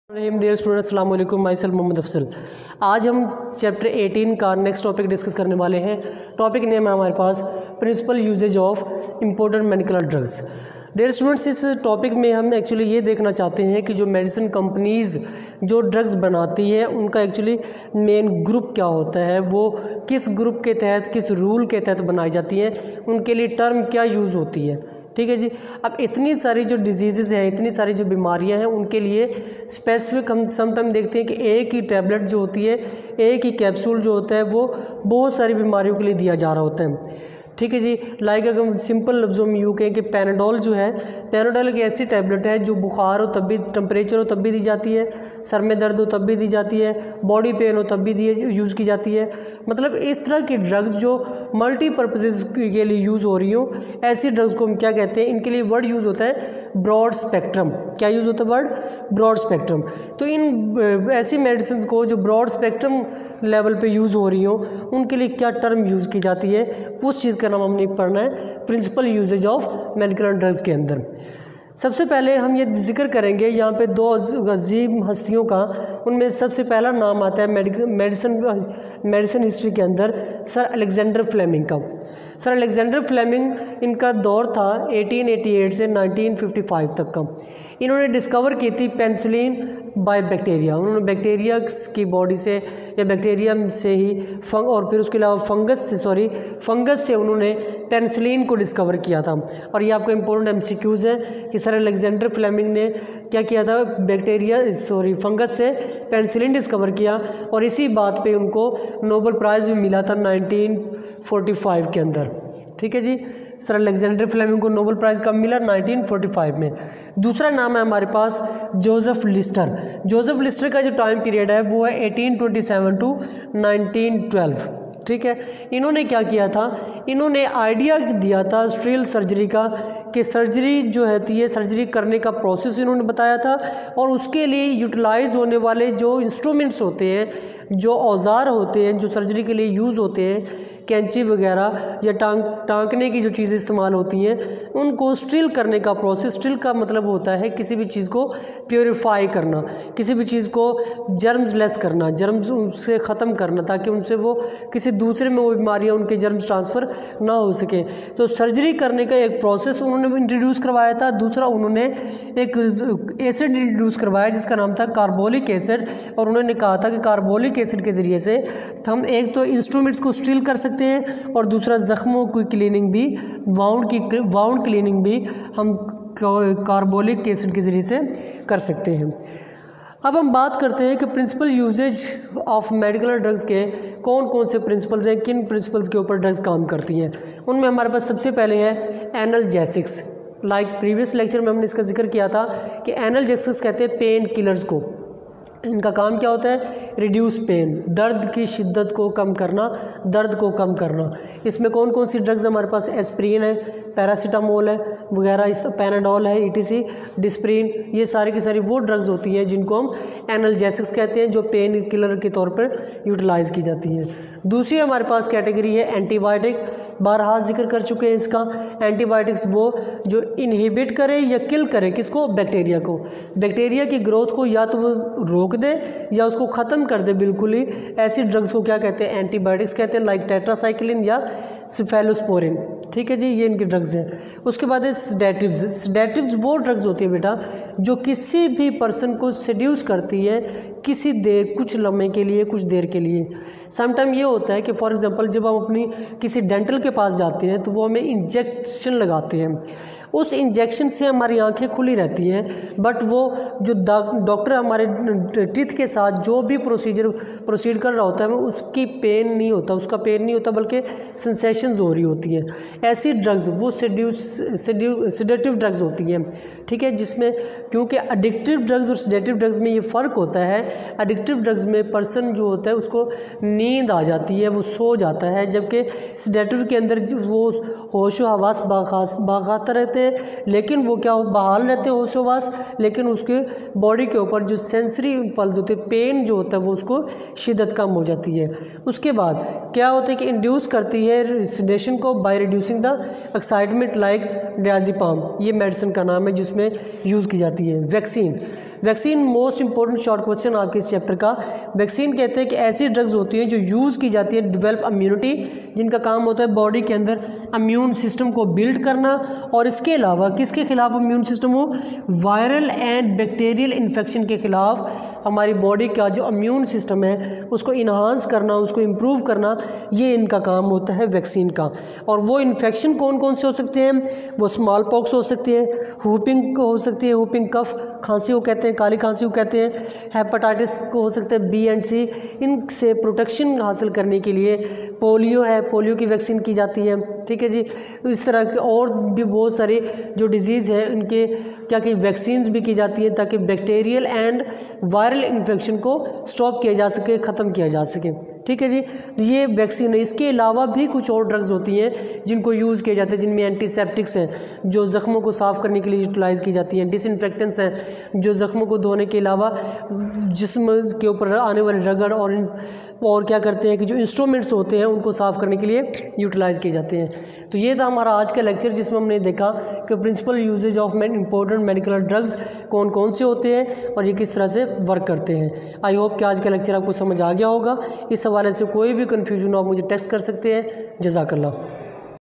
Dear student अस्सलाम वालेकुम, my self Mohammad Afsal. आज हम चैप्टर 18 का नेक्स्ट टॉपिक डिस्कस करने वाले हैं। टॉपिक नेम है हमारे पास principle uses of important medical drugs. Dear students, इस टॉपिक में हम एक्चुअली ये देखना चाहते हैं कि जो मेडिसिन कंपनीज़ जो ड्रग्स बनाती है उनका एक्चुअली मेन ग्रुप क्या होता है, वो किस ग्रुप के तहत किस रूल के तहत बनाई जाती हैं, उनके लिए टर्म क्या यूज़ होती है। ठीक है जी। अब इतनी सारी जो डिजीज़ हैं, इतनी सारी जो बीमारियां हैं, उनके लिए स्पेसिफिक हम समटाइम देखते हैं कि एक ही टैबलेट जो होती है, एक ही कैप्सूल जो होता है वो बहुत सारी बीमारियों के लिए दिया जा रहा होता है। ठीक है जी। लाइक अगर हम सिंपल लफ्ज़ों में यूँ कहें कि पैनाडोल जो है, पैनाडोल एक ऐसी टैबलेट है जो बुखार हो तब भी, टेम्परेचर हो तब भी दी जाती है, सर में दर्द हो तब भी दी जाती है, बॉडी पेन हो तब भी यूज़ की जाती है। मतलब इस तरह की ड्रग्स जो मल्टीपर्पज़ के लिए यूज़ हो रही हो, ऐसी ड्रग्स को हम क्या कहते हैं, इनके लिए वर्ड यूज़ होता है ब्रॉड स्पेक्ट्रम। क्या यूज़ होता है वर्ड? Broad spectrum. तो इन ऐसी मेडिसिन को जो ब्रॉड स्पेक्ट्रम लेवल पे यूज़ हो रही हो, उनके लिए क्या टर्म यूज़ की जाती है, उस चीज़ का नाम हमने पढ़ना है principal uses of medical drugs के अंदर। सबसे पहले हम ये जिक्र करेंगे यहाँ पे दो अजीम हस्तियों का। उनमें सबसे पहला नाम आता है मेडिसिन हिस्ट्री के अंदर सर अलेक्जेंडर फ्लेमिंग का। सर अलेक्जेंडर फ्लेमिंग, इनका दौर था 1888 से 1955 तक का। इन्होंने डिस्कवर की थी पेनिसिलिन बाय बैक्टीरिया। उन्होंने बैक्टीरिया की बॉडी से या बैक्टीरिया से ही और फिर उसके अलावा फंगस से उन्होंने पेनिसिलिन को डिस्कवर किया था। और ये आपको इम्पोर्टेंट एमसीक्यूज़ हैं कि सर अलेक्जेंडर फ्लेमिंग ने क्या किया था, फंगस से पेनिसिलिन डिस्कवर किया, और इसी बात पे उनको नोबेल प्राइज़ भी मिला था 1945 के अंदर। ठीक है जी। सर अलेक्जेंडर फ्लेमिंग को नोबेल प्राइज़ कब मिला? 1945 में। दूसरा नाम है हमारे पास जोसेफ लिस्टर। जोसेफ लिस्टर का जो टाइम पीरियड है वो है 1827 टू 1912। ठीक है। इन्होंने क्या किया था, इन्होंने आइडिया दिया था स्ट्रील सर्जरी का, कि सर्जरी जो होती है, सर्जरी करने का प्रोसेस इन्होंने बताया था, और उसके लिए यूटिलाइज होने वाले जो इंस्ट्रूमेंट्स होते हैं, जो औजार होते हैं जो सर्जरी के लिए यूज़ होते हैं, कैंची वगैरह या टांकने की जो चीज़ें इस्तेमाल होती हैं, उनको स्ट्रिल करने का प्रोसेस। स्ट्रिल का मतलब होता है किसी भी चीज़ को प्योरीफाई करना, किसी भी चीज़ को जर्म्स लेस करना, जर्म्स उनसे ख़त्म करना, ताकि उनसे वो किसी दूसरे में वो बीमारियाँ, उनके जर्म्स ट्रांसफ़र ना हो सके। तो सर्जरी करने का एक प्रोसेस उन्होंने इंट्रोड्यूस करवाया था। दूसरा, उन्होंने एक एसिड इंट्रोड्यूस करवाया जिसका नाम था कार्बोलिक एसिड, और उन्होंने कहा था कि कार्बोलिक एसिड के ज़रिए से हम एक तो इंस्ट्रूमेंट्स को स्टील कर सकते हैं, और दूसरा ज़ख्मों की क्लीनिंग भी, वाउंड क्लीनिंग भी हम कार्बोलिक एसिड के ज़रिए से कर सकते हैं। अब हम बात करते हैं कि principal uses of medical drugs के कौन कौन से प्रिंसिपल्स हैं, किन प्रिंसिपल्स के ऊपर ड्रग्स काम करती हैं। उनमें हमारे पास सबसे पहले है एनाल्जेसिक्स। लाइक प्रीवियस लेक्चर में हमने इसका जिक्र किया था कि एनाल्जेसिक्स कहते हैं पेन किलर्स को। इनका काम क्या होता है? रिड्यूस पेन, दर्द की शिद्दत को कम करना, दर्द को कम करना। इसमें कौन कौन सी ड्रग्स हमारे पास? एस्प्रिन है, पैरासीटामोल है वगैरह, इस पैनाडोल है, ईटीसी, डिस्प्रिन, ये सारी की सारी वो ड्रग्स होती हैं जिनको हम एनाल्जेसिक्स कहते हैं, जो पेन किलर के तौर पर यूटिलाइज़ की जाती हैं। दूसरी हमारे पास कैटेगरी है एंटीबायोटिक। बारहा जिक्र कर चुके हैं इसका। एंटीबायोटिक्स वो जो इनहिबिट करे या किल करे किसको? बैक्टीरिया को। बैक्टीरिया की ग्रोथ को या तो वो रोक दे या उसको ख़त्म कर दे बिल्कुल ही। ऐसी ड्रग्स को क्या कहते हैं? एंटीबायोटिक्स कहते हैं, लाइक टेट्रासाइक्लिन या सिफेलोस्पोरिन। ठीक है जी, ये इनकी ड्रग्स हैं। उसके बाद है सेडेटिव्स। सेडेटिव्स वो ड्रग्स होती है बेटा जो किसी भी पर्सन को सेड्यूस करती है किसी देर, कुछ लम्हे के लिए, कुछ देर के लिए। समटाइम ये होता है कि फॉर एग्जांपल जब हम अपनी किसी डेंटल के पास जाते हैं तो वो हमें इंजेक्शन लगाते हैं। उस इंजेक्शन से हमारी आंखें खुली रहती हैं, बट वो जो डॉक्टर हमारे टीथ के साथ जो भी प्रोसीड कर रहा होता है, उसकी पेन नहीं होता, उसका पेन नहीं होता, बल्कि सेंसेशंस हो रही होती हैं। ऐसी ड्रग्स वो सेडेटिव ड्रग्स होती हैं। ठीक है, जिसमें क्योंकि एडिक्टिव ड्रग्स और सेडेटिव ड्रग्स में ये फ़र्क होता है। एडिक्टिव ड्रग्स में पर्सन जो होता है उसको नींद आ जाती है, वो सो जाता है, जबकि सेडेटिव के अंदर वो होश व हवास बाखातर रहते हैं, लेकिन वो क्या बहाल रहते हैं होश व हवास, लेकिन उसके बॉडी के ऊपर जो सेंसरी इम्पल्स होते हैं, पेन जो होता है वो उसको शिद्दत कम हो जाती है। उसके बाद क्या होता है कि इंड्यूस करती है सेडेशन को by reducing the excitement, like diazepam, ये मेडिसिन का नाम है जिसमें यूज़ की जाती है। Vaccine, vaccine most important short question आपके इस चैप्टर का। वैक्सीन कहते हैं कि ऐसी ड्रग्स होती हैं जो यूज़ की जाती है डेवलप इम्यूनिटी, जिनका काम होता है बॉडी के अंदर इम्यून सिस्टम को बिल्ड करना, और इसके अलावा किसके खिलाफ इम्यून सिस्टम हो, वायरल एंड बैक्टीरियल इन्फेक्शन के खिलाफ हमारी बॉडी का जो इम्यून सिस्टम है उसको इन्हांस करना, उसको इम्प्रूव करना, ये इनका काम होता है वैक्सीन का। और वो इन्फेक्शन कौन कौन से हो सकते हैं, वो स्मॉल पॉक्स हो सकती है, हुपिंग हो सकती है, हुपिंग कफ खांसी को कहते हैं, काली खांसी को कहते हैं, हेपेटाइटिस को हो सकता है बी एंड सी। इनसे प्रोटेक्शन हासिल करने के लिए पोलियो है, पोलियो की वैक्सीन की जाती है, ठीक है जी। तो इस तरह के और भी बहुत सारे जो डिजीज़ है उनके क्या कि वैक्सीन्स भी की जाती है ताकि बैक्टीरियल एंड वायरल इन्फेक्शन को स्टॉप किया जा सके, ख़त्म किया जा सके, ठीक है जी। ये वैक्सीन है। इसके अलावा भी कुछ और ड्रग्स होती हैं जिनको यूज़ किया जाता है, जिनमें एंटीसेप्टिक्स हैं जो ज़ख्मों को साफ़ करने के लिए यूटिलाइज़ की जाती हैं, डिसइंफेक्टेंट्स हैं जो ज़ख्मों को धोने के अलावा जिस्म के ऊपर आने वाले रगड़ और क्या करते हैं कि जो इंस्ट्रूमेंट्स होते हैं उनको साफ़ करने के लिए यूटिलाइज़ किए जाते हैं। तो ये था हमारा आज का लेक्चर जिसमें हमने देखा कि principal uses of important medical drugs कौन कौन से होते हैं और ये किस तरह से वर्क करते हैं। आई होप कि आज का लेक्चर आपको समझ आ गया होगा। इस हवाले से कोई भी कन्फ्यूजन हो आप मुझे टेक्स्ट कर सकते हैं। जज़ाकल्लाह।